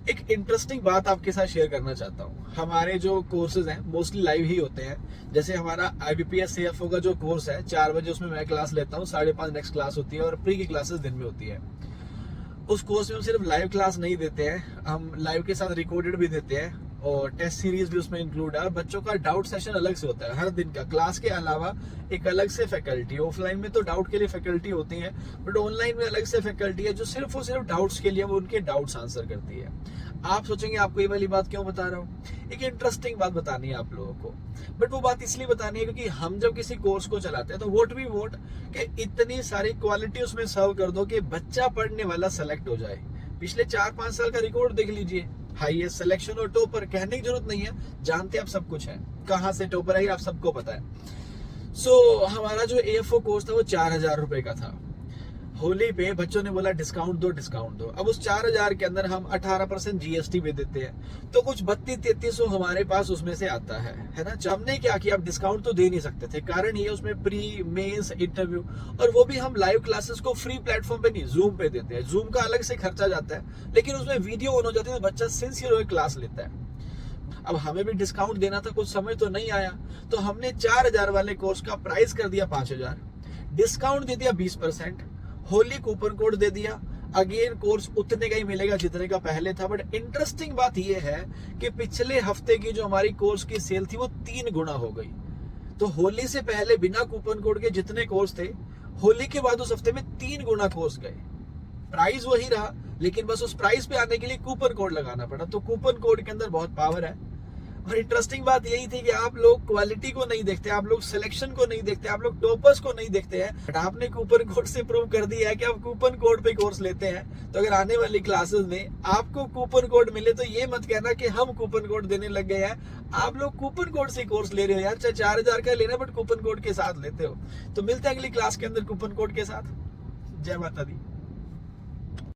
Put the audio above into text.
एक इंटरेस्टिंग बात आपके साथ शेयर करना चाहता हूँ। हमारे जो कोर्सेज हैं मोस्टली लाइव ही होते हैं। जैसे हमारा IBPS CFO का जो कोर्स है 4 बजे उसमें मैं क्लास लेता हूँ, 5:30 नेक्स्ट क्लास होती है और प्री की क्लासेस दिन में होती है। उस कोर्स में हम सिर्फ लाइव क्लास नहीं देते हैं, हम लाइव के साथ रिकॉर्डेड भी देते हैं और टेस्ट सीरीज भी उसमें इंक्लूड है। और बच्चों का डाउट सेशन अलग से होता है हर दिन का, क्लास के अलावा एक अलग से फैकल्टी। ऑफलाइन में तो डाउट के लिए फैकल्टी होती है, बट ऑनलाइन में अलग से फैकल्टी है जो सिर्फ और सिर्फ डाउट्स के लिए वो उनके डाउट्स आंसर करती है। आप सोचेंगे आपको ये वाली बात क्यों बता रहा हूँ, एक इंटरेस्टिंग बात बतानी है आप लोगों को। बट वो बात इसलिए बतानी है क्योंकि हम जब किसी कोर्स को चलाते हैं तो वोट भी वोट कि इतनी सारी क्वालिटी उसमें सर्व कर दो कि बच्चा पढ़ने वाला सेलेक्ट हो जाए। पिछले 4-5 साल का रिकॉर्ड देख लीजिए, हाईएस्ट सिलेक्शन और टॉपर, कहने की जरूरत नहीं है, जानते आप सब कुछ है, कहाँ से टॉपर है आप सबको पता है। सो हमारा जो AFO कोर्स था वो 4,000 रुपए का था। होली पे बच्चों ने बोला डिस्काउंट दो डिस्काउंट दो। अब उस 4,000 के अंदर हम 18% GST भी देते हैं, तो कुछ 3200-3300 हमारे पास उसमें से आता है ना। हमने क्या किया, अब डिस्काउंट तो दे नहीं सकते थे, कारण ये उसमें प्री मेंस इंटरव्यू, और वो भी हम लाइव क्लासेस को फ्री प्लेटफॉर्म पे नहीं, जूम पे देते हैं। जूम का अलग से खर्चा जाता है, लेकिन उसमें वीडियो ऑन हो जाती है तो बच्चा सिंसियर होकर क्लास लेता है। अब हमें भी डिस्काउंट देना था, कुछ समय तो नहीं आया, तो हमने 4,000 वाले कोर्स का प्राइस कर दिया 5,000, डिस्काउंट दे दिया 20%, होली कूपन कोड दे दिया। अगेन कोर्स उतने का ही मिलेगा जितने का पहले था। बट इंटरेस्टिंग बात यह है कि पिछले हफ्ते की जो हमारी कोर्स की सेल थी वो 3 गुना हो गई। तो होली से पहले बिना कूपन कोड के जितने कोर्स थे, होली के बाद उस हफ्ते में 3 गुना कोर्स गए। प्राइस वही रहा, लेकिन बस उस प्राइस पे आने के लिए कूपन कोड लगाना पड़ा। तो कूपन कोड के अंदर बहुत पावर है। और इंटरेस्टिंग बात यही थी कि आप लोग क्वालिटी को नहीं देखते, आप लोग सिलेक्शन को नहीं देखते, आप लोग टॉपर्स को नहीं देखते हैं, बट आपने कूपन कोड से प्रूव कर दिया है कि आप कूपन कोड पे कोर्स लेते हैं। तो अगर आने वाली क्लासेस में आपको कूपन कोड मिले तो ये मत कहना कि हम कूपन कोड देने लग गए हैं। आप लोग कूपन कोड से कोर्स ले रहे हो यार, चाहे 4,000 का लेना बट कूपन कोड के साथ लेते हो। तो मिलते हैं अगली क्लास के अंदर कूपन कोड के साथ। जय माता दी।